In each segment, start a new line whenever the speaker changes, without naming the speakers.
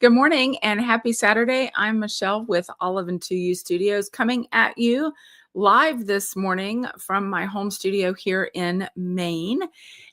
Good morning and happy Saturday. I'm Michelle with Olive Two Ewe Studios coming at you live this morning from my home studio here in Maine.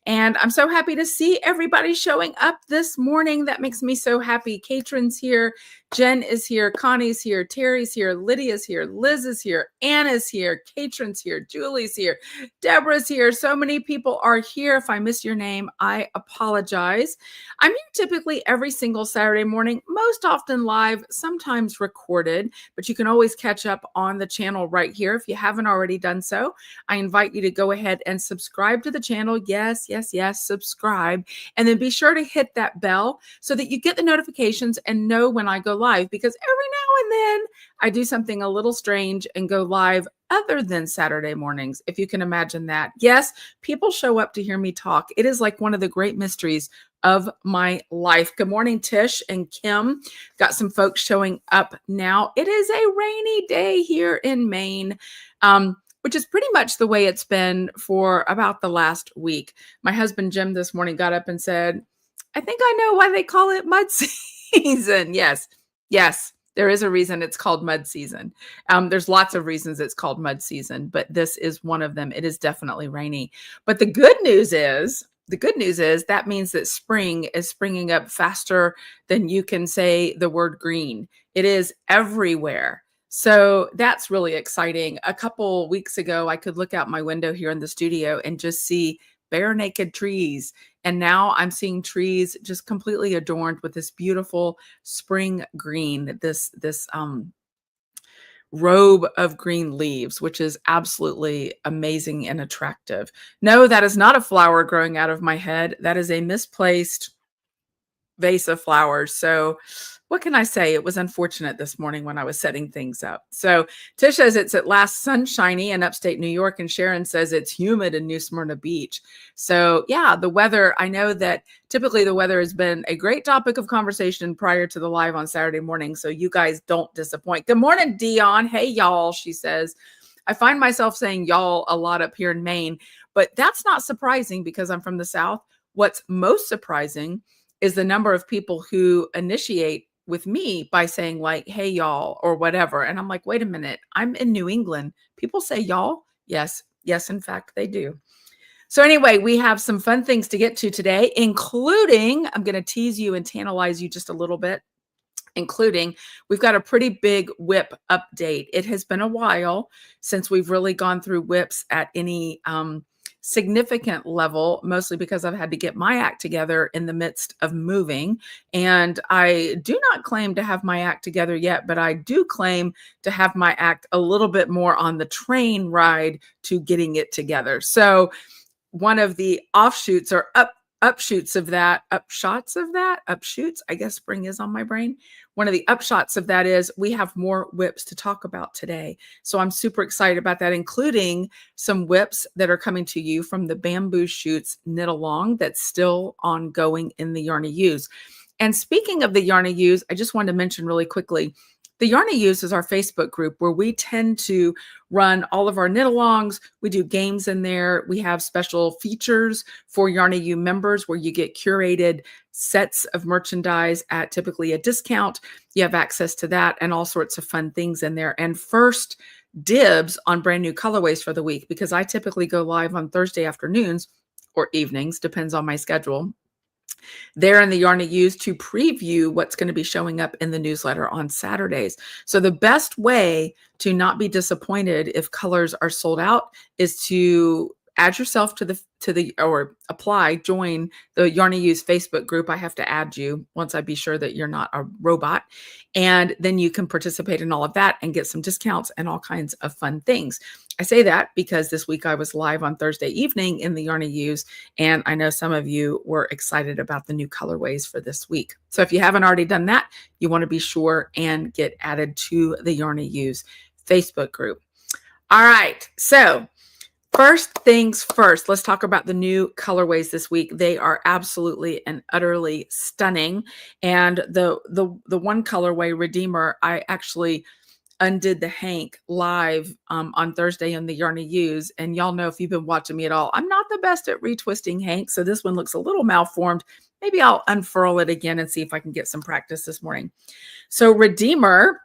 And I'm so happy to see everybody showing up this morning. That makes me so happy. Katrin's here, Jen is here, Connie's here, Terry's here, Lydia's here, Liz is here, Anna's here, Katrin's here, Julie's here, Deborah's here. So many people are here. If I missed your name, I apologize. I'm here typically every single Saturday morning, most often live, sometimes recorded, but you can always catch up on the channel right here. If you haven't already done so, I invite you to go ahead and subscribe to the channel. Yes, subscribe. And then be sure to hit that bell so that you get the notifications and know when I go live, because every now and then I do something a little strange and go live other than Saturday mornings, if you can imagine that. Yes, people show up to hear me talk. It is like one of the great mysteries of my life. Good morning, Tish and Kim. Got some folks showing up now. It is a rainy day here in Maine, which is pretty much the way it's been for about the last week. My husband, Jim, this morning got up and said, I think I know why they call it mud season. Yes, there is a reason it's called mud season. There's lots of reasons it's called mud season, but this is one of them. It is definitely rainy. But the good news is that means that spring is springing up faster than you can say the word green. It is everywhere. So that's really exciting. A couple weeks ago, I could look out my window here in the studio and just see bare naked trees. And now I'm seeing trees just completely adorned with this beautiful spring green, this robe of green leaves, which is absolutely amazing and attractive. No, that is not a flower growing out of my head. That is a misplaced vase of flowers. So what can I say? It was unfortunate this morning when I was setting things up. So Tish says it's at last sunshiny in upstate New York, and Sharon says it's humid in New Smyrna Beach. So yeah, the weather, I know that typically the weather has been a great topic of conversation prior to the live on Saturday morning. So you guys don't disappoint. Good morning, Dion. Hey, y'all, she says. I find myself saying y'all a lot up here in Maine, but that's not surprising because I'm from the South. What's most surprising is the number of people who initiate with me by saying like, hey, y'all, or whatever. And I'm like, wait a minute, I'm in New England. People say y'all. Yes, in fact, they do. So anyway, we have some fun things to get to today, including, I'm going to tease you and tantalize you just a little bit, including we've got a pretty big WIP update. It has been a while since we've really gone through WIPs at any significant level, mostly because I've had to get my act together in the midst of moving. And I do not claim to have my act together yet, but I do claim to have my act a little bit more on the train ride to getting it together. So one of the offshoots or upshoots, I guess spring is on my brain. One of the upshots of that is we have more WIPs to talk about today. So I'm super excited about that, including some WIPs that are coming to you from the Bamboo Shoots Knit Along that's still ongoing in the Yarny Ewes. And speaking of the Yarny Ewes, I just wanted to mention really quickly, the Yarny Ewes is our Facebook group where we tend to run all of our knit alongs. We do games in there. We have special features for Yarny Ewe members where you get curated sets of merchandise at typically a discount. You have access to that and all sorts of fun things in there. And first dibs on brand new colorways for the week, because I typically go live on Thursday afternoons or evenings, depends on my schedule. There in the Yarny Ewes to preview what's going to be showing up in the newsletter on Saturdays. So the best way to not be disappointed if colors are sold out is to add yourself to the join the Yarny Ewes Facebook group. I have to add you once I be sure that you're not a robot. And then you can participate in all of that and get some discounts and all kinds of fun things. I say that because this week I was live on Thursday evening in the Yarny Ewes, and I know some of you were excited about the new colorways for this week. So if you haven't already done that, you want to be sure and get added to the Yarny Ewes Facebook group. All right, so first things first, let's talk about the new colorways this week. They are absolutely and utterly stunning. And the one colorway, Redeemer, I actually undid the hank live on Thursday on the Yarny Ewes. And y'all know, if you've been watching me at all, I'm not the best at retwisting hank. So this one looks a little malformed. Maybe I'll unfurl it again and see if I can get some practice this morning. So Redeemer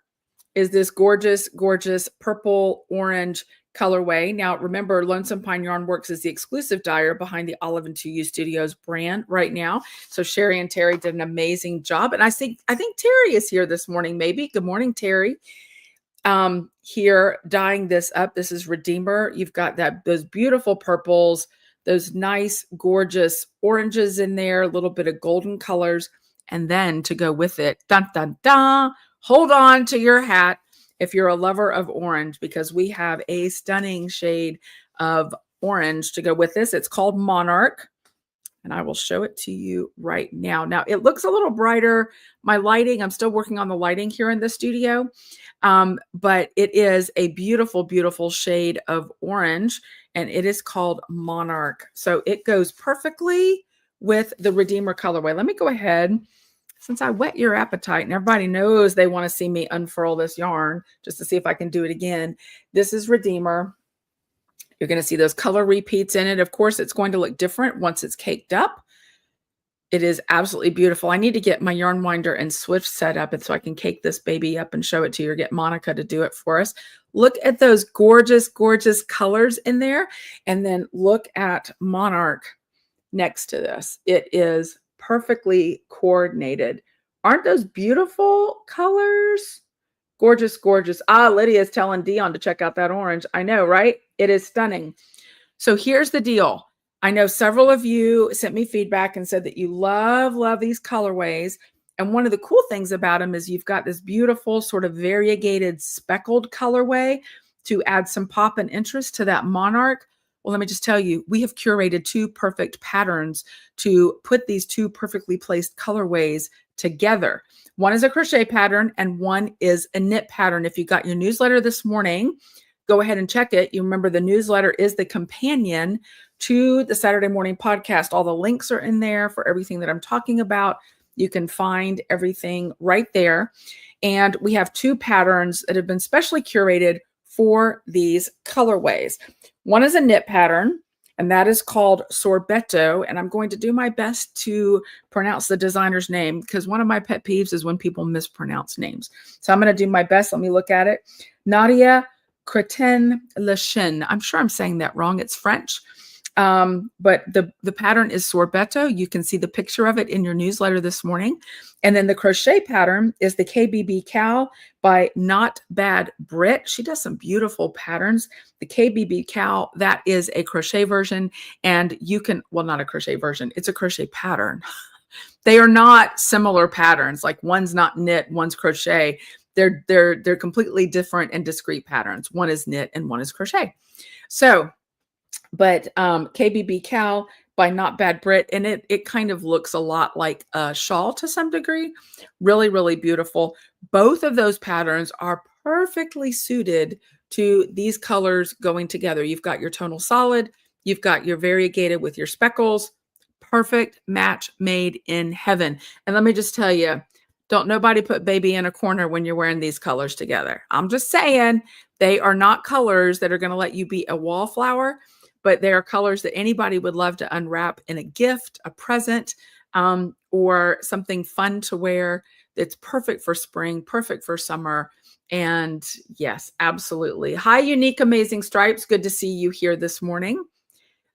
is this gorgeous, gorgeous purple orange colorway. Now, remember, Lonesome Pine Yarn Works is the exclusive dyer behind the Olive Two Ewe Studios brand right now. So Sherry and Terry did an amazing job. And I think Terry is here this morning, maybe. Good morning, Terry. Here dyeing this up. This is Redeemer. You've got those beautiful purples, those nice, gorgeous oranges in there, a little bit of golden colors. And then to go with it, dun, dun, dun, hold on to your hat if you're a lover of orange, because we have a stunning shade of orange to go with this. It's called Monarch, and I will show it to you right now. Now, it looks a little brighter. My lighting, I'm still working on the lighting here in the studio, but it is a beautiful, beautiful shade of orange, and it is called Monarch. So it goes perfectly with the Redeemer colorway. Let me go ahead, since I whet your appetite and everybody knows they want to see me unfurl this yarn just to see if I can do it again. This is Redeemer. You're going to see those color repeats in it. Of course, it's going to look different once it's caked up. It is absolutely beautiful. I need to get my yarn winder and Swift set up, and so I can cake this baby up and show it to you, or get Monica to do it for us. Look at those gorgeous, gorgeous colors in there. And then look at Monarch next to this. It is perfectly coordinated. Aren't those beautiful colors? Gorgeous, gorgeous. Lydia's telling Dion to check out that orange. I know, right? It is stunning. So here's the deal. I know several of you sent me feedback and said that you love these colorways. And one of the cool things about them is you've got this beautiful sort of variegated speckled colorway to add some pop and interest to that Monarch. Well, let me just tell you, we have curated two perfect patterns to put these two perfectly placed colorways together. One is a crochet pattern and one is a knit pattern. If you got your newsletter this morning, go ahead and check it. You remember the newsletter is the companion to the Saturday morning podcast. All the links are in there for everything that I'm talking about. You can find everything right there. And we have two patterns that have been specially curated for these colorways. One is a knit pattern, and that is called Sorbetto. And I'm going to do my best to pronounce the designer's name, because one of my pet peeves is when people mispronounce names. So I'm going to do my best. Let me look at it. Nadia Cretin-Lechin. I'm sure I'm saying that wrong. It's French. But the pattern is Sorbetto. You can see the picture of it in your newsletter this morning. And then the crochet pattern is the KBB Cal by Not Bad Brit. She does some beautiful patterns. The KBB Cal, that is a crochet version. And you can, well, not a crochet version, it's a crochet pattern. They are not similar patterns. Like one's not knit, one's crochet. They're completely different and discrete patterns. One is knit and one is crochet. So, but KBB Cal by Not Bad Brit, and it kind of looks a lot like a shawl to some degree. Really, really beautiful. Both of those patterns are perfectly suited to these colors going together. You've got your tonal solid, you've got your variegated with your speckles. Perfect match made in heaven. And let me just tell you, don't nobody put baby in a corner when you're wearing these colors together. I'm just saying, they are not colors that are going to let you be a wallflower, but they are colors that anybody would love to unwrap in a gift, a present, or something fun to wear. That's perfect for spring, perfect for summer. And yes, absolutely. Hi, Unique Amazing Stripes. Good to see you here this morning.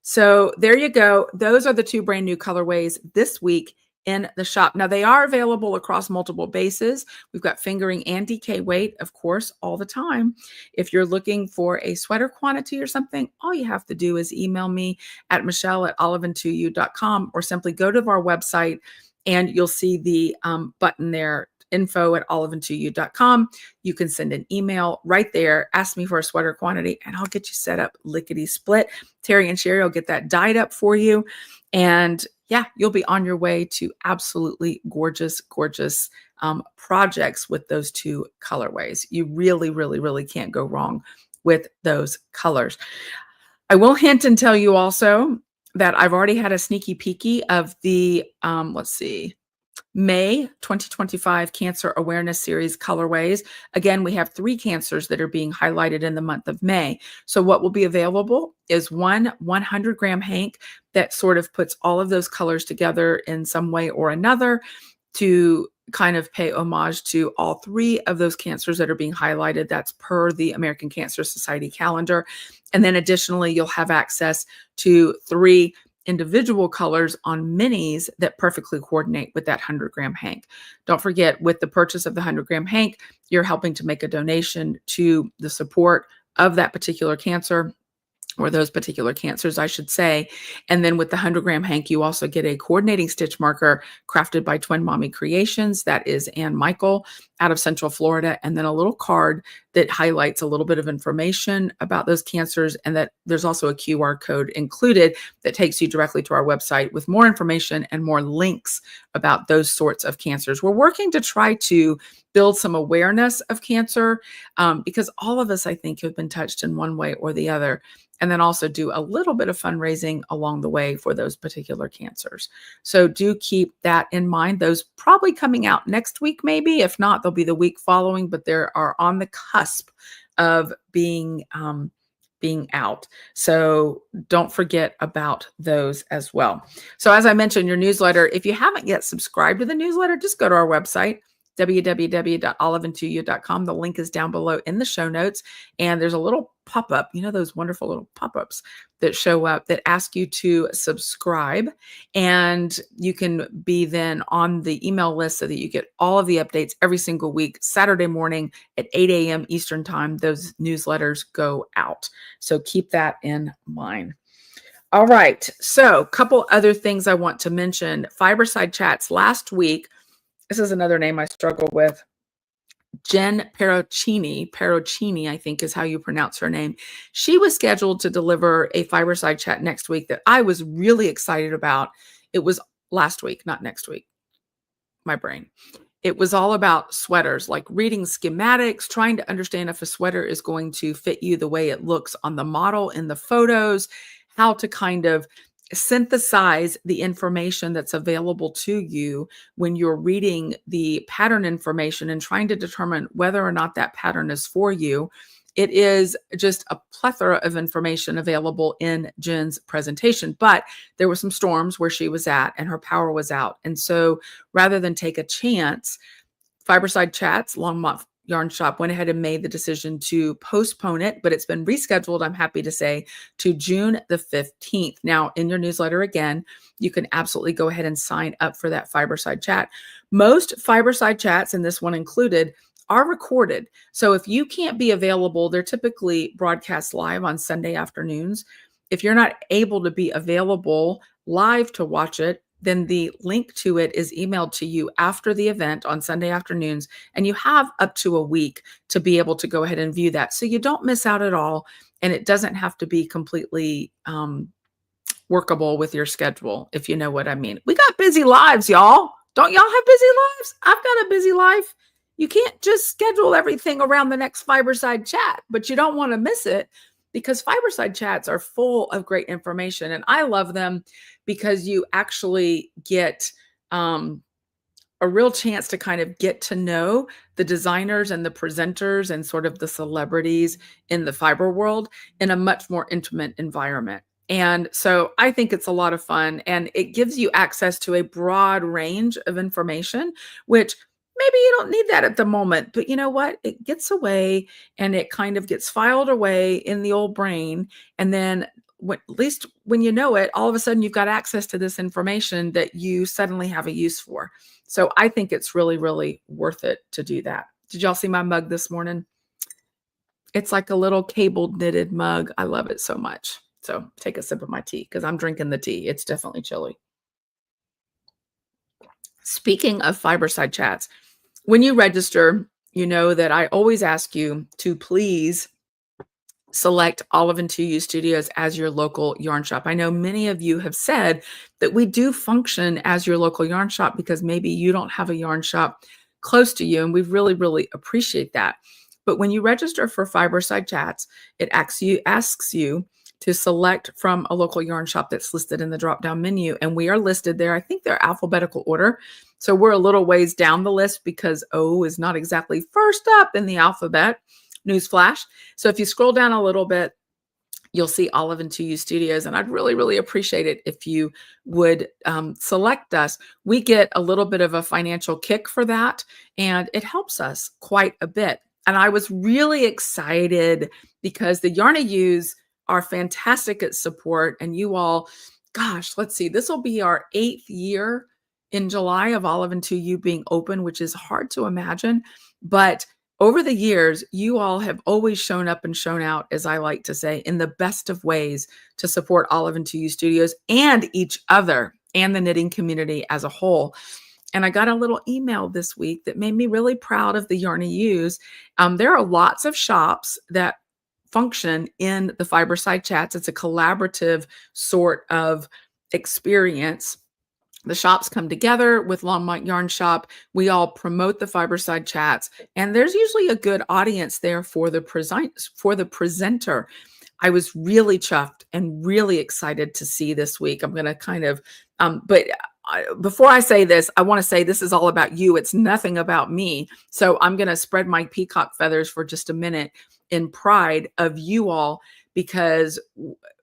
So there you go. Those are the two brand new colorways this week in the shop. Now, they are available across multiple bases. We've got fingering and DK weight, of course, all the time. If you're looking for a sweater quantity or something, all you have to do is email me at michelle@olive2u.com, or simply go to our website and you'll see the button there, info@olive2u.com. You can send an email right there. Ask me for a sweater quantity and I'll get you set up lickety split. Terry and Sherry will get that dyed up for you. And yeah, you'll be on your way to absolutely gorgeous, gorgeous projects with those two colorways. You really, really, really can't go wrong with those colors. I will hint and tell you also that I've already had a sneaky peeky of the, let's see, May 2025 Cancer Awareness Series Colorways. Again, we have 3 cancers that are being highlighted in the month of May. So what will be available is one 100-gram hank that sort of puts all of those colors together in some way or another to kind of pay homage to all 3 of those cancers that are being highlighted. That's per the American Cancer Society calendar. And then additionally, you'll have access to 3 individual colors on minis that perfectly coordinate with that 100-gram hank. Don't forget, with the purchase of the 100-gram hank, you're helping to make a donation to the support of that particular cancer, or those particular cancers, I should say. And then with the 100-gram hank, you also get a coordinating stitch marker crafted by Twin Mommy Creations. That is Ann Michael out of Central Florida. And then a little card that highlights a little bit of information about those cancers. And that there's also a QR code included that takes you directly to our website with more information and more links about those sorts of cancers. We're working to try to build some awareness of cancer because all of us, I think, have been touched in one way or the other. And then also do a little bit of fundraising along the way for those particular cancers. So do keep that in mind. Those probably coming out next week, maybe. If not, they'll be the week following, but they are on the cusp of being out. So don't forget about those as well. So as I mentioned, your newsletter, if you haven't yet subscribed to the newsletter, just go to our website, www.olive2u.com. The link is down below in the show notes. And there's a little pop-up, those wonderful little pop-ups that show up that ask you to subscribe. And you can be then on the email list so that you get all of the updates every single week. Saturday morning at 8 a.m. Eastern time, those newsletters go out. So keep that in mind. All right. So a couple other things I want to mention. Fiberside Chats last week. This is another name I struggle with. Jen Parroccini, I think is how you pronounce her name. She was scheduled to deliver a Fiberside Chat next week that I was really excited about. It was last week, not next week. My brain. It was all about sweaters, like reading schematics, trying to understand if a sweater is going to fit you the way it looks on the model in the photos, how to kind of synthesize the information that's available to you when you're reading the pattern information and trying to determine whether or not that pattern is for you. It is just a plethora of information available in Jen's presentation, but there were some storms where she was at and her power was out. And so rather than take a chance, Fiberside Chats, Longmont Yarn Shop went ahead and made the decision to postpone it, but it's been rescheduled, I'm happy to say, to June the 15th. Now, in your newsletter, again, you can absolutely go ahead and sign up for that Fiberside Chat. Most Fiberside Chats, and this one included, are recorded. So if you can't be available, they're typically broadcast live on Sunday afternoons. If you're not able to be available live to watch it, then the link to it is emailed to you after the event on Sunday afternoons, and you have up to a week to be able to go ahead and view that. So you don't miss out at all, and it doesn't have to be completely workable with your schedule, if you know what I mean. We got busy lives, y'all. Don't y'all have busy lives? I've got a busy life. You can't just schedule everything around the next Fiberside Chat, but you don't want to miss it because Fiberside Chats are full of great information, and I love them because you actually get a real chance to kind of get to know the designers and the presenters and sort of the celebrities in the fiber world in a much more intimate environment. And so I think it's a lot of fun, and it gives you access to a broad range of information, which maybe you don't need that at the moment, but you know what? It gets away and it kind of gets filed away in the old brain. And then at least when you know it, all of a sudden you've got access to this information that you suddenly have a use for. So I think it's really, really worth it to do that. Did y'all see my mug this morning? It's like a little cabled knitted mug. I love it so much. So take a sip of my tea because I'm drinking the tea. It's definitely chilly. Speaking of Fiberside Chats, when you register, you know that I always ask you to please select Olive Two Ewe Studios as your local yarn shop. I know many of you have said that we do function as your local yarn shop because maybe you don't have a yarn shop close to you, and we really, really appreciate that. But when you register for Fiberside Chats, it asks you to select from a local yarn shop that's listed in the drop-down menu. And we are listed there. I think they're alphabetical order. So we're a little ways down the list because O is not exactly first up in the alphabet. Newsflash. So if you scroll down a little bit, you'll see Olive Two Ewe Studios. And I'd really, really appreciate it if you would select us. We get a little bit of a financial kick for that, and it helps us quite a bit. And I was really excited because the Yarny Ewes are fantastic at support. And you all, gosh, let's see, this will be our 8th year in July of Olive Two Ewe being open, which is hard to imagine. But over the years, you all have always shown up and shown out, as I like to say, in the best of ways to support Olive Two Ewe Studios and each other and the knitting community as a whole. And I got a little email this week that made me really proud of the Yarny Ewes. There are lots of shops that function in the Fiberside Chats. It's a collaborative sort of experience. The shops come together with Longmont Yarn Shop. We all promote the Fiberside Chats, and there's usually a good audience there for the presenter. I was really chuffed and really excited to see this week. I'm going to kind of, before I say this, I want to say this is all about you. It's nothing about me. So I'm going to spread my peacock feathers for just a minute in pride of you all, because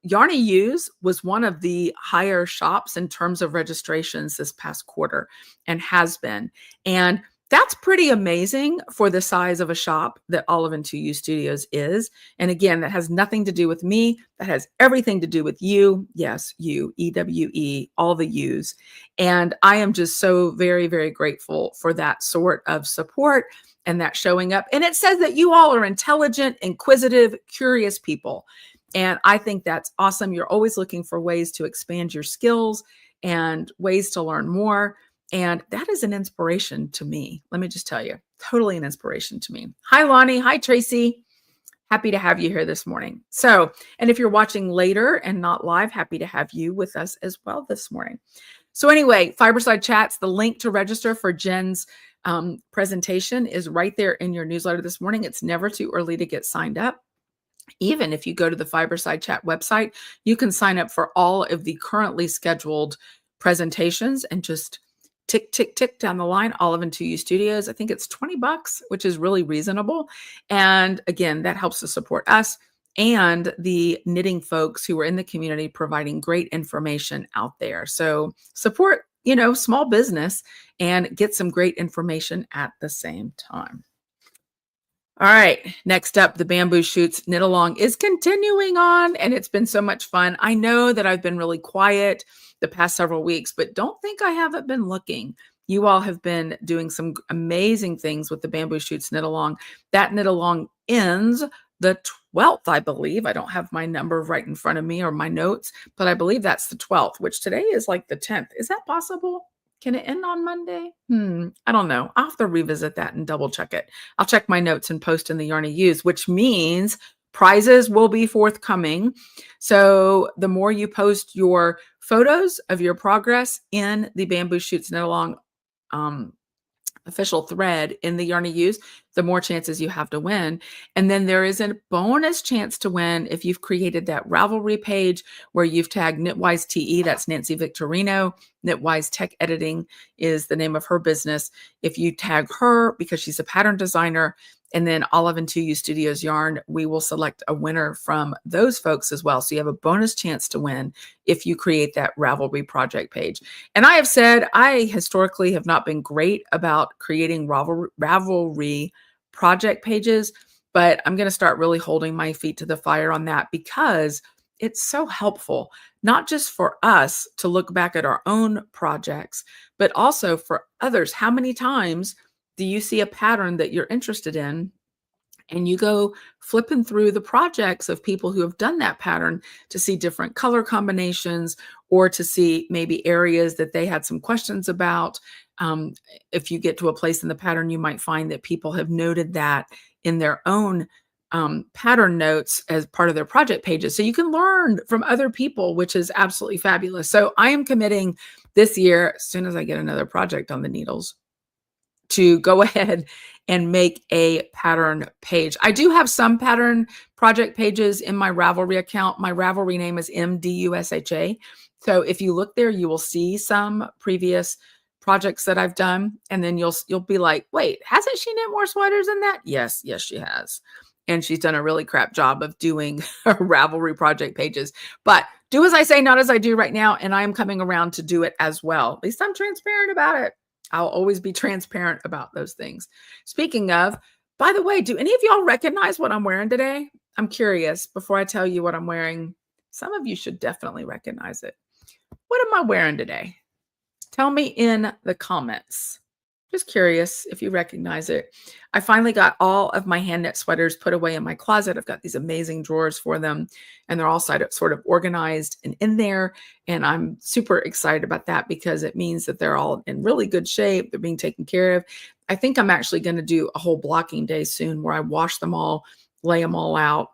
Yarny Ewes was one of the higher shops in terms of registrations this past quarter, and has been. And that's pretty amazing for the size of a shop that Olive Two Ewe Studios is. And again, that has nothing to do with me. That has everything to do with you. Yes, you, EWE, all the U's. And I am just so very, very grateful for that sort of support and that showing up. And it says that you all are intelligent, inquisitive, curious people. And I think that's awesome. You're always looking for ways to expand your skills and ways to learn more. And that is an inspiration to me. Let me just tell you, totally an inspiration to me. Hi, Lonnie. Hi, Tracy. Happy to have you here this morning. So, and if you're watching later and not live, happy to have you with us as well this morning. So anyway, Fiberside Chats, the link to register for Jen's presentation is right there in your newsletter this morning. It's never too early to get signed up. Even if you go to the Fiberside Chat website, you can sign up for all of the currently scheduled presentations and just tick, tick, tick down the line, Olive Two Ewe Studios. I think it's $20, which is really reasonable. And again, that helps to support us and the knitting folks who are in the community providing great information out there. So support, small business and get some great information at the same time. All right, next up, the Bamboo Shoots Knit Along is continuing on, and it's been so much fun. I know that I've been really quiet the past several weeks, but don't think I haven't been looking. You all have been doing some amazing things with the Bamboo Shoots Knit Along. That Knit Along ends the 12th, I believe. I don't have my number right in front of me or my notes, but I believe that's the 12th, which today is like the 10th. Is that possible? Can it end on Monday? I don't know. I'll have to revisit that and double check it. I'll check my notes and post in the Yarny Ewes, which means prizes will be forthcoming. So the more you post your photos of your progress in the Bamboo Shoots Knit Along official thread in the Yarny Ewes, the more chances you have to win. And then there is a bonus chance to win if you've created that Ravelry page where you've tagged Knitwise TE, that's Nancy Victorino. Knitwise Tech Editing is the name of her business. If you tag her because she's a pattern designer, and then Olive Two Ewe Studios yarn, we will select a winner from those folks as well. So you have a bonus chance to win if you create that Ravelry project page. And I have said I historically have not been great about creating Ravelry project pages, but I'm going to start really holding my feet to the fire on that because it's so helpful, not just for us to look back at our own projects, but also for others. How many times do you see a pattern that you're interested in and you go flipping through the projects of people who have done that pattern to see different color combinations or to see maybe areas that they had some questions about? If you get to a place in the pattern, you might find that people have noted that in their own pattern notes as part of their project pages. So you can learn from other people, which is absolutely fabulous. So I am committing this year, as soon as I get another project on the needles, to go ahead and make a pattern page. I do have some pattern project pages in my Ravelry account. My Ravelry name is MDUSHA. So if you look there, you will see some previous projects that I've done. And then you'll be like, wait, hasn't she knit more sweaters than that? Yes, she has. And she's done a really crap job of doing Ravelry project pages. But do as I say, not as I do right now. And I am coming around to do it as well. At least I'm transparent about it. I'll always be transparent about those things. Speaking of, by the way, do any of y'all recognize what I'm wearing today? I'm curious. Before I tell you what I'm wearing, some of you should definitely recognize it. What am I wearing today? Tell me in the comments. Just curious if you recognize it. I finally got all of my hand knit sweaters put away in my closet. I've got these amazing drawers for them, and they're all sort of organized and in there. And I'm super excited about that because it means that they're all in really good shape. They're being taken care of. I think I'm actually going to do a whole blocking day soon where I wash them all, lay them all out,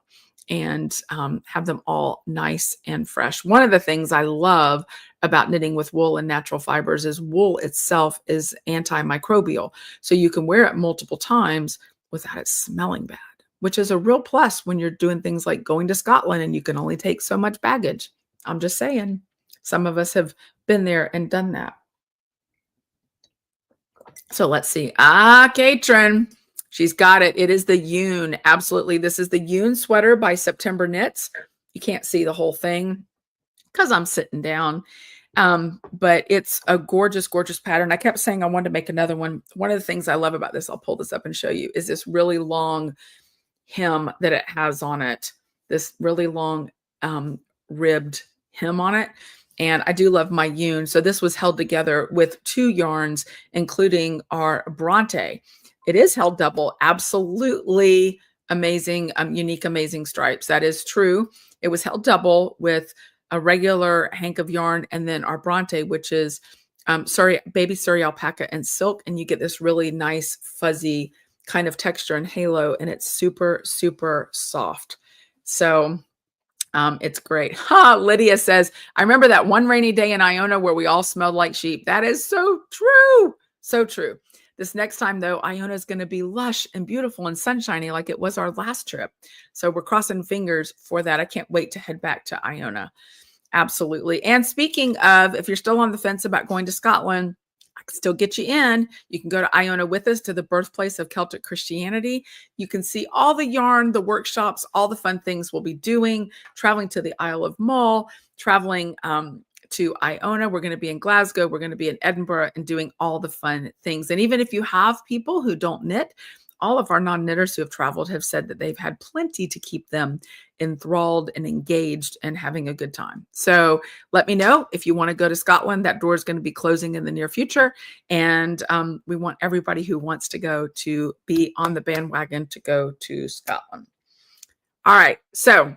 and have them all nice and fresh. One of the things I love about knitting with wool and natural fibers is wool itself is antimicrobial. So you can wear it multiple times without it smelling bad, which is a real plus when you're doing things like going to Scotland and you can only take so much baggage. I'm just saying, some of us have been there and done that. So let's see. Katrin. She's got it. It is the Yoon. Absolutely. This is the Yoon sweater by September Knits. You can't see the whole thing because I'm sitting down. But it's a gorgeous, gorgeous pattern. I kept saying I wanted to make another one. One of the things I love about this, I'll pull this up and show you, is this really long hem that it has on it. This really long ribbed hem on it. And I do love my Yoon. So this was held together with 2 yarns, including our Bronte. It is held double. Absolutely amazing, unique, amazing stripes. That is true. It was held double with a regular hank of yarn and then our Bronte, which is baby Surrey alpaca and silk. And you get this really nice fuzzy kind of texture and halo, and it's super, super soft. So it's great. Lydia says, I remember that one rainy day in Iona where we all smelled like sheep. That is so true. So true. This next time, though, Iona is going to be lush and beautiful and sunshiny like it was our last trip. So we're crossing fingers for that. I can't wait to head back to Iona. Absolutely. And speaking of, if you're still on the fence about going to Scotland, I can still get you in. You can go to Iona with us to the birthplace of Celtic Christianity. You can see all the yarn, the workshops, all the fun things we'll be doing, traveling to the Isle of Mull, traveling to Iona. We're going to be in Glasgow. We're going to be in Edinburgh and doing all the fun things. And even if you have people who don't knit, all of our non-knitters who have traveled have said that they've had plenty to keep them enthralled and engaged and having a good time. So let me know if you want to go to Scotland. That door is going to be closing in the near future. And we want everybody who wants to go to be on the bandwagon to go to Scotland. All right. So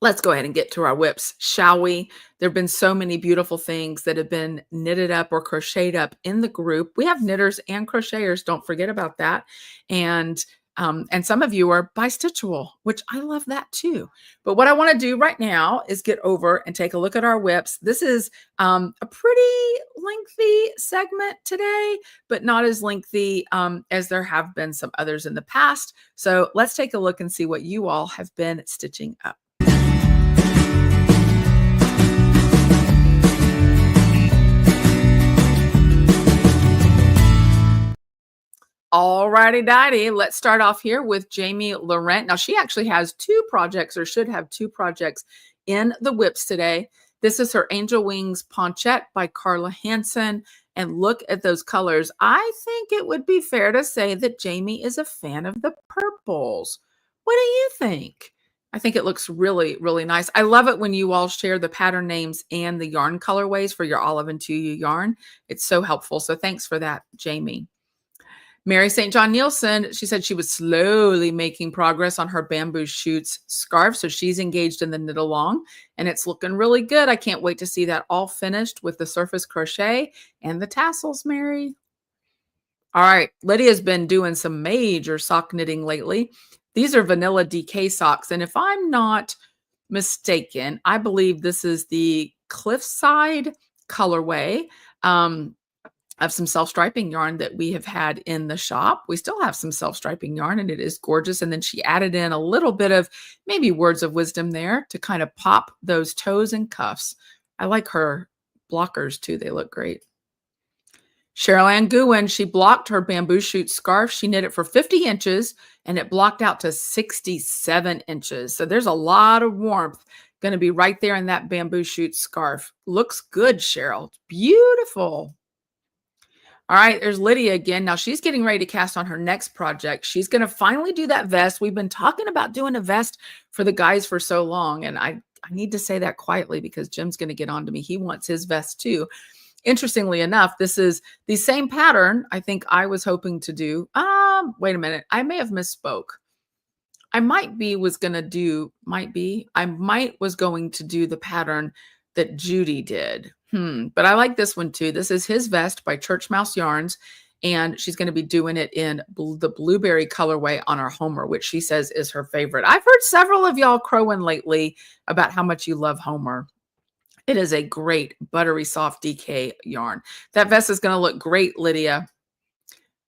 let's go ahead and get to our WIPs, shall we? There have been so many beautiful things that have been knitted up or crocheted up in the group. We have knitters and crocheters. Don't forget about that. And some of you are bistitchual, which I love that too. But what I want to do right now is get over and take a look at our WIPs. This is a pretty lengthy segment today, but not as lengthy as there have been some others in the past. So let's take a look and see what you all have been stitching up. All righty, dighty. Let's start off here with Jamie Laurent. Now, she actually has 2 projects, or should have 2 projects in the WIPs today. This is her Angel Wings Ponchette by Carla Hansen. And look at those colors. I think it would be fair to say that Jamie is a fan of the purples. What do you think? I think it looks really, really nice. I love it when you all share the pattern names and the yarn colorways for your Olive Two Ewe yarn. It's so helpful. So thanks for that, Jamie. Mary St. John Nielsen, she said she was slowly making progress on her bamboo shoots scarf. So she's engaged in the knit along and it's looking really good. I can't wait to see that all finished with the surface crochet and the tassels, Mary. All right. Lydia's been doing some major sock knitting lately. These are vanilla DK socks. And if I'm not mistaken, I believe this is the Cliffside colorway. of some self-striping yarn that we have had in the shop. We still have some self-striping yarn, and it is gorgeous. And then she added in a little bit of maybe words of wisdom there to kind of pop those toes and cuffs. I like her blockers too. They look great. Cheryl Ann Gouen, she blocked her bamboo shoot scarf. She knit it for 50 inches and it blocked out to 67 inches. So there's a lot of warmth going to be right there in that bamboo shoot scarf. Looks good, Cheryl. Beautiful. All right, there's Lydia again. Now she's getting ready to cast on her next project. She's going to finally do that vest. We've been talking about doing a vest for the guys for so long. And I need to say that quietly because Jim's going to get on to me. He wants his vest too. Interestingly enough, this is the same pattern I think I was hoping to do. Wait a minute. I may have misspoke. I was going to do the pattern that Judy did. But I like this one too. This is his vest by Church Mouse Yarns. And she's going to be doing it in the blueberry colorway on our Homer, which she says is her favorite. I've heard several of y'all crowing lately about how much you love Homer. It is a great buttery soft DK yarn. That vest is going to look great, Lydia.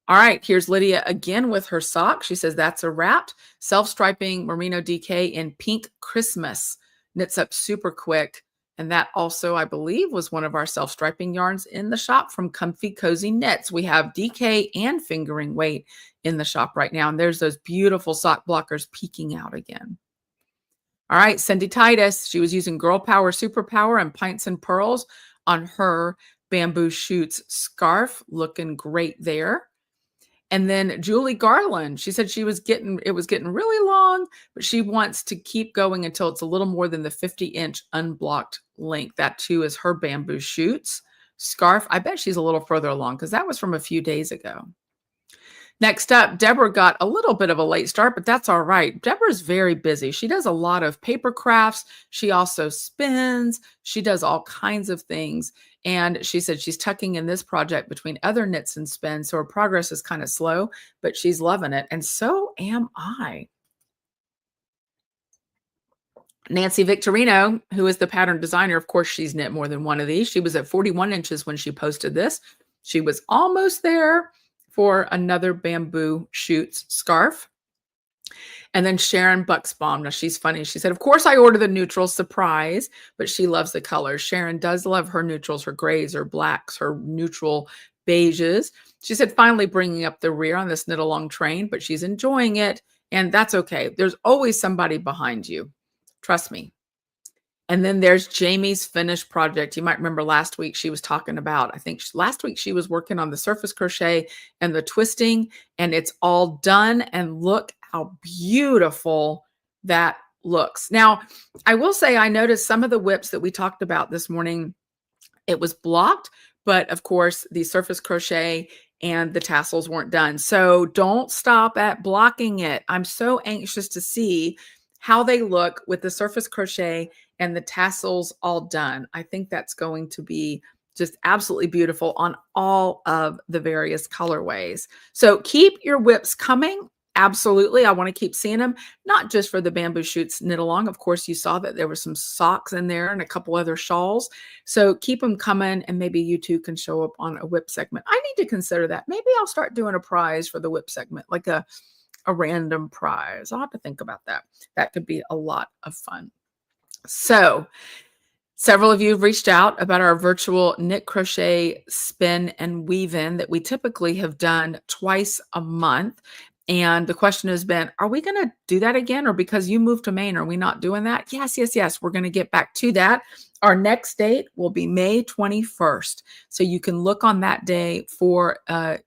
All right, here's Lydia again with her sock. She says that's a wrap. Self-striping merino DK in pink Christmas. Knits up super quick. And that also, I believe, was one of our self-striping yarns in the shop from Comfy Cozy Knits. We have DK and fingering weight in the shop right now. And there's those beautiful sock blockers peeking out again. All right, Cindy Titus, she was using Girl Power Superpower and Pints and Pearls on her bamboo shoots scarf, looking great there. And then Julie Garland, she said it was getting really long, but she wants to keep going until it's a little more than the 50-inch unblocked length. That too is her bamboo shoots scarf. I bet she's a little further along because that was from a few days ago. Next up, Deborah got a little bit of a late start, but that's all right. Deborah's very busy. She does a lot of paper crafts. She also spins. She does all kinds of things. And she said she's tucking in this project between other knits and spins. So her progress is kind of slow, but she's loving it. And so am I. Nancy Victorino, who is the pattern designer, of course, she's knit more than one of these. She was at 41 inches when she posted this. She was almost there for another bamboo shoots scarf. And then Sharon Bucksbaum. Now she's funny. She said, of course I order the neutral surprise, but she loves the colors. Sharon does love her neutrals, her grays, her blacks, her neutral beiges. She said, finally bringing up the rear on this knit along train, but she's enjoying it. And that's okay. There's always somebody behind you. Trust me. And then there's Jamie's finished project. You might remember last week she was talking about, I think last week she was working on the surface crochet and the twisting, and it's all done. And look how beautiful that looks. Now, I will say I noticed some of the WIPs that we talked about this morning, it was blocked, but of course the surface crochet and the tassels weren't done. So don't stop at blocking it. I'm so anxious to see how they look with the surface crochet and the tassels all done. I think that's going to be just absolutely beautiful on all of the various colorways. So keep your WIPs coming. Absolutely. I want to keep seeing them, not just for the bamboo shoots knit along. Of course, you saw that there were some socks in there and a couple other shawls. So keep them coming, and maybe you two can show up on a WIP segment. I need to consider that. Maybe I'll start doing a prize for the WIP segment, like a random prize. I'll have to think about that. That could be a lot of fun. So several of you have reached out about our virtual knit, crochet, spin, and weave in that we typically have done twice a month. And the question has been, are we going to do that again? Or because you moved to Maine, are we not doing that? Yes, yes, yes. We're going to get back to that. Our next date will be May 21st. So you can look on that day for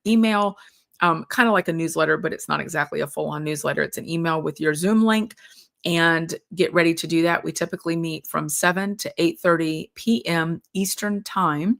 email, kind of like a newsletter, but it's not exactly a full-on newsletter. It's an email with your Zoom link, and get ready to do that. We typically meet from 7 to 8:30 p.m. Eastern time.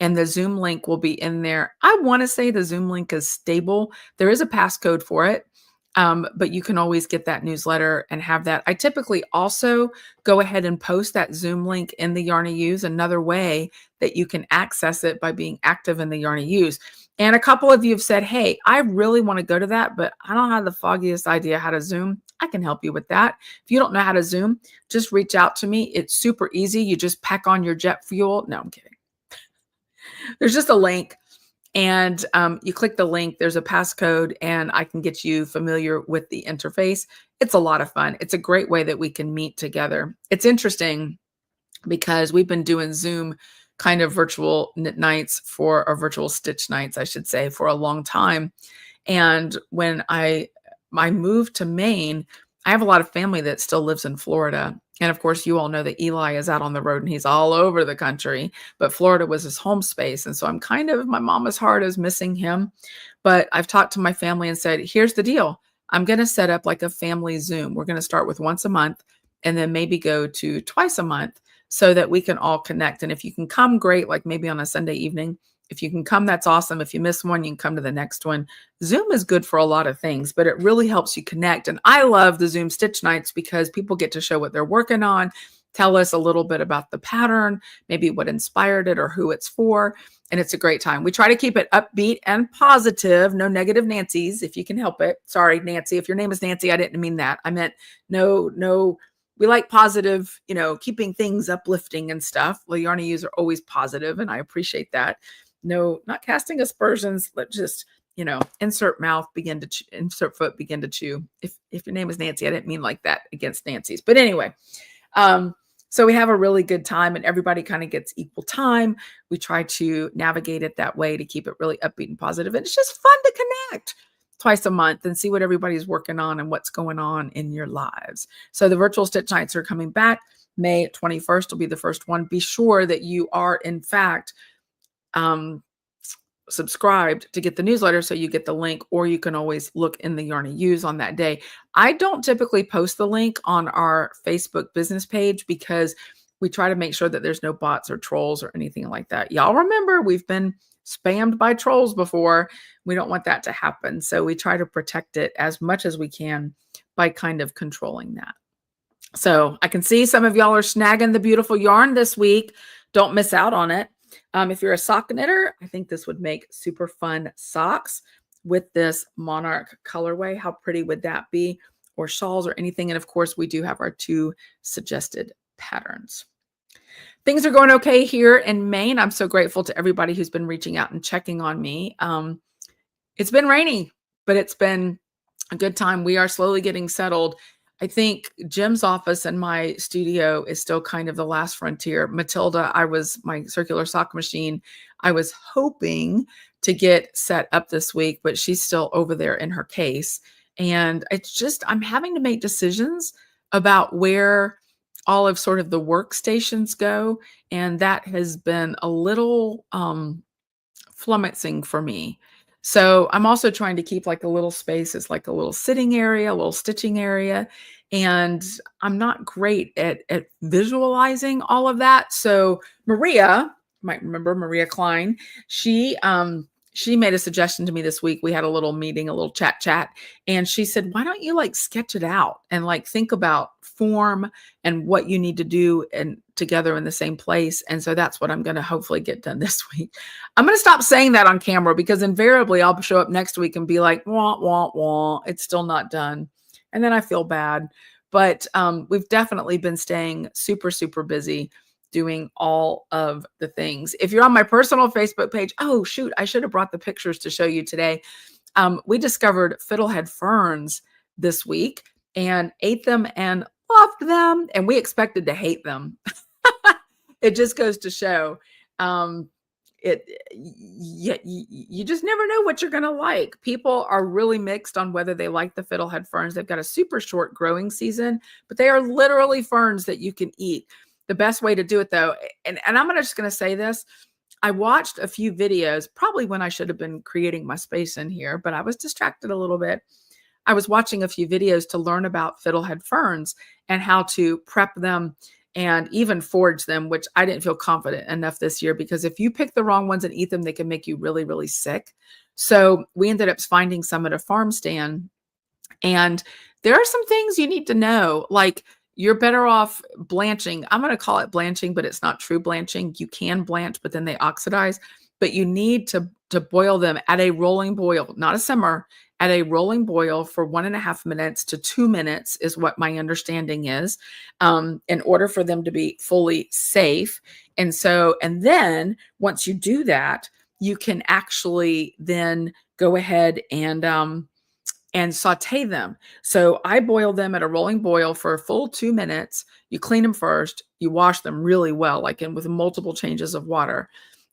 And the Zoom link will be in there. I want to say the Zoom link is stable. There is a passcode for it, but you can always get that newsletter and have that. I typically also go ahead and post that Zoom link in the Yarny Ewes, another way that you can access it by being active in the Yarny Ewes. And a couple of you have said, hey, I really want to go to that, but I don't have the foggiest idea how to Zoom. I can help you with that. If you don't know how to Zoom, just reach out to me. It's super easy. You just pack on your jet fuel. No, I'm kidding. There's just a link And you click the link, there's a passcode, and I can get you familiar with the interface. It's a lot of fun. It's a great way that we can meet together. It's interesting because we've been doing Zoom kind of virtual knit nights or virtual stitch nights, I should say, for a long time. And when I moved to Maine, I have a lot of family that still lives in Florida. And of course, you all know that Eli is out on the road and he's all over the country, but Florida was his home space. And so I'm kind of, my mama's heart is missing him. But I've talked to my family and said, here's the deal. I'm going to set up like a family Zoom. We're going to start with once a month and then maybe go to twice a month so that we can all connect. And if you can come, great, like maybe on a Sunday evening. If you can come, that's awesome. If you miss one, you can come to the next one. Zoom is good for a lot of things, but it really helps you connect. And I love the Zoom stitch nights because people get to show what they're working on, tell us a little bit about the pattern, maybe what inspired it or who it's for. And it's a great time. We try to keep it upbeat and positive. No negative Nancy's if you can help it. Sorry, Nancy. If your name is Nancy, I didn't mean that. I meant no. We like positive, keeping things uplifting and stuff. Well, Yarny Ewes are always positive, and I appreciate that. No, not casting aspersions. Let just, insert mouth, insert foot, begin to chew. If your name is Nancy, I didn't mean like that against Nancy's. But anyway, so we have a really good time and everybody kind of gets equal time. We try to navigate it that way to keep it really upbeat and positive. And it's just fun to connect twice a month and see what everybody's working on and what's going on in your lives. So the virtual stitch nights are coming back. May 21st will be the first one. Be sure that you are, in fact, subscribed to get the newsletter so you get the link, or you can always look in the Yarny Ewes on that day. I don't typically post the link on our Facebook business page because we try to make sure that there's no bots or trolls or anything like that. Y'all remember, we've been spammed by trolls before. We don't want that to happen. So we try to protect it as much as we can by kind of controlling that. So I can see some of y'all are snagging the beautiful yarn this week. Don't miss out on it. If you're a sock knitter, I think this would make super fun socks with this Monarch colorway. How pretty would that be? Or shawls or anything. And of course, we do have our 2 suggested patterns. Things are going okay here in Maine. I'm so grateful to everybody who's been reaching out and checking on me. It's been rainy, but it's been a good time. We are slowly getting settled. I think Jim's office and my studio is still kind of the last frontier. Matilda, my circular sock machine, I was hoping to get set up this week, but she's still over there in her case. And it's just, I'm having to make decisions about where all of sort of the workstations go. And that has been a little flummoxing for me. So I'm also trying to keep like a little space. It's like a little sitting area, a little stitching area. And I'm not great at visualizing all of that. So Maria, you might remember Maria Klein, she made a suggestion to me this week. We had a little meeting, a little chat, and she said, why don't you like sketch it out and like think about form and what you need to do and together in the same place. And so that's what I'm going to hopefully get done this week. I'm going to stop saying that on camera because invariably I'll show up next week and be like, wah, wah, wah, it's still not done. And then I feel bad. But we've definitely been staying super, super busy doing all of the things. If you're on my personal Facebook page, oh, shoot, I should have brought the pictures to show you today. We discovered fiddlehead ferns this week and ate them and loved them. And we expected to hate them. It just goes to show you just never know what you're going to like. People are really mixed on whether they like the fiddlehead ferns. They've got a super short growing season, but they are literally ferns that you can eat. The best way to do it though, and I'm just going to say this, I watched a few videos, probably when I should have been creating my space in here, but I was distracted a little bit. I was watching a few videos to learn about fiddlehead ferns and how to prep them and even forage them, which I didn't feel confident enough this year because if you pick the wrong ones and eat them, they can make you really, really sick. So we ended up finding some at a farm stand. And there are some things you need to know, like you're better off blanching. I'm going to call it blanching, but it's not true blanching. You can blanch, but then they oxidize. But you need to boil them at a rolling boil, not a simmer, at a rolling boil for 1.5 minutes to 2 minutes is what my understanding is, in order for them to be fully safe. And then once you do that, you can actually then go ahead and saute them. So I boil them at a rolling boil for a full 2 minutes. You clean them first, you wash them really well, like with multiple changes of water,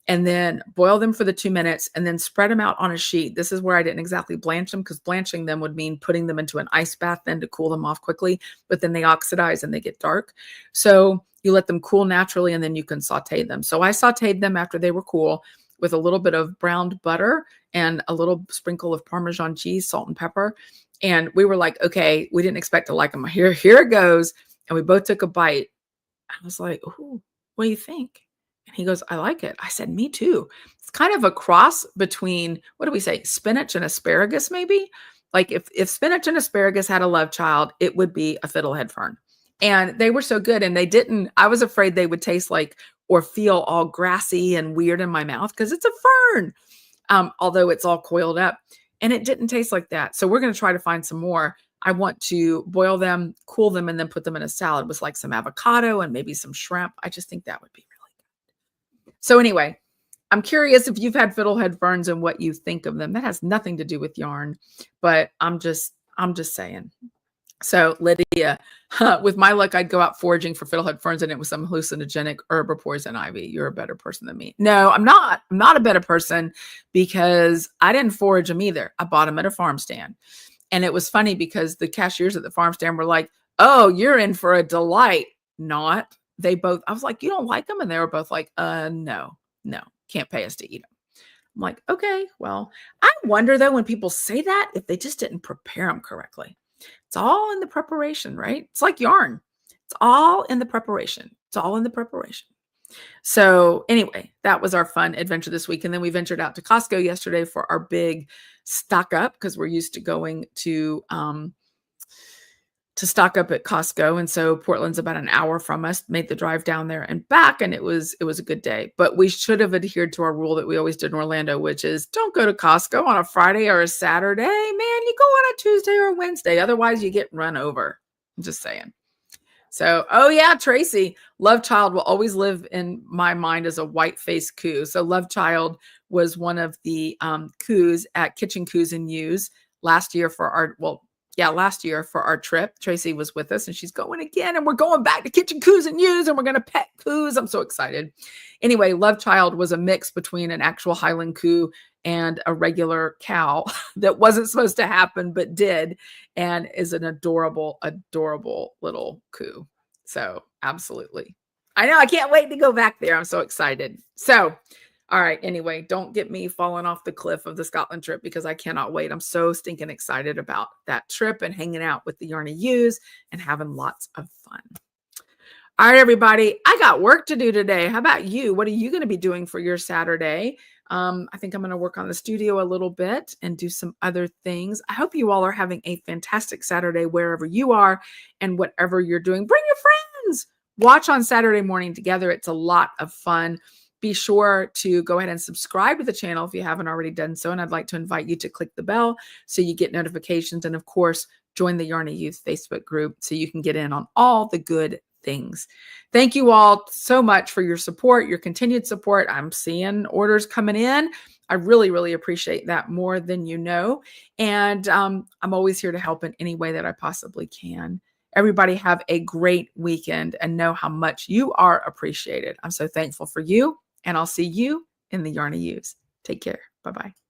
and then boil them for the 2 minutes and then spread them out on a sheet. This is where I didn't exactly blanch them, because blanching them would mean putting them into an ice bath then to cool them off quickly, but then they oxidize and they get dark. So you let them cool naturally and then you can saute them. So I sauteed them after they were cool with a little bit of browned butter and a little sprinkle of Parmesan cheese, salt and pepper. And we were like, okay, we didn't expect to like them. Here it goes. And we both took a bite. I was like, ooh, what do you think? And he goes, I like it. I said, me too. It's kind of a cross between, what do we say, spinach and asparagus, maybe? Like if spinach and asparagus had a love child, it would be a fiddlehead fern. And they were so good. And they didn't, I was afraid they would taste like or feel all grassy and weird in my mouth because it's a fern, although it's all coiled up. And it didn't taste like that. So we're going to try to find some more. I want to boil them, cool them, and then put them in a salad with like some avocado and maybe some shrimp. I just think that would be really good. So anyway, I'm curious if you've had fiddlehead ferns and what you think of them. That has nothing to do with yarn, but I'm just saying. So Lydia, with my luck, I'd go out foraging for fiddlehead ferns and it was some hallucinogenic herb or poison ivy. You're a better person than me. No, I'm not. I'm not a better person because I didn't forage them either. I bought them at a farm stand. And it was funny because the cashiers at the farm stand were like, oh, you're in for a delight. Not. They both, I was like, you don't like them? And they were both like, no, can't pay us to eat them. I'm like, okay, well, I wonder though, when people say that, if they just didn't prepare them correctly. It's all in the preparation, right? It's like yarn. It's all in the preparation. It's all in the preparation. So anyway, that was our fun adventure this week. And then we ventured out to Costco yesterday for our big stock up because we're used to going to stock up at Costco. And so Portland's about an hour from us, made the drive down there and back. And it was a good day, but we should have adhered to our rule that we always did in Orlando, which is don't go to Costco on a Friday or a Saturday, man, you go on a Tuesday or a Wednesday. Otherwise you get run over. I'm just saying. So, oh yeah, Tracy, Love Child will always live in my mind as a white-faced coo. So Love Child was one of the coos at Kitchen Coos and Ewes last year for our trip. Tracy was with us and she's going again. And we're going back to Kitchen Coos and Ewes and we're going to pet coos. I'm so excited. Anyway, Love Child was a mix between an actual Highland coo and a regular cow that wasn't supposed to happen, but did, and is an adorable, adorable little coo. So absolutely. I know. I can't wait to go back there. I'm so excited. So, all right. Anyway, don't get me falling off the cliff of the Scotland trip because I cannot wait. I'm so stinking excited about that trip and hanging out with the Yarny Ewes and having lots of fun. All right, everybody. I got work to do today. How about you? What are you going to be doing for your Saturday? I think I'm going to work on the studio a little bit and do some other things. I hope you all are having a fantastic Saturday wherever you are and whatever you're doing. Bring your friends. Watch on Saturday morning together. It's a lot of fun. Be sure to go ahead and subscribe to the channel if you haven't already done so. And I'd like to invite you to click the bell so you get notifications. And of course, join the Yarny Youth Facebook group so you can get in on all the good things. Thank you all so much for your support, your continued support. I'm seeing orders coming in. I really, really appreciate that more than you know. And I'm always here to help in any way that I possibly can. Everybody have a great weekend and know how much you are appreciated. I'm so thankful for you, and I'll see you in the Yarny Ewes. Take care. Bye-bye.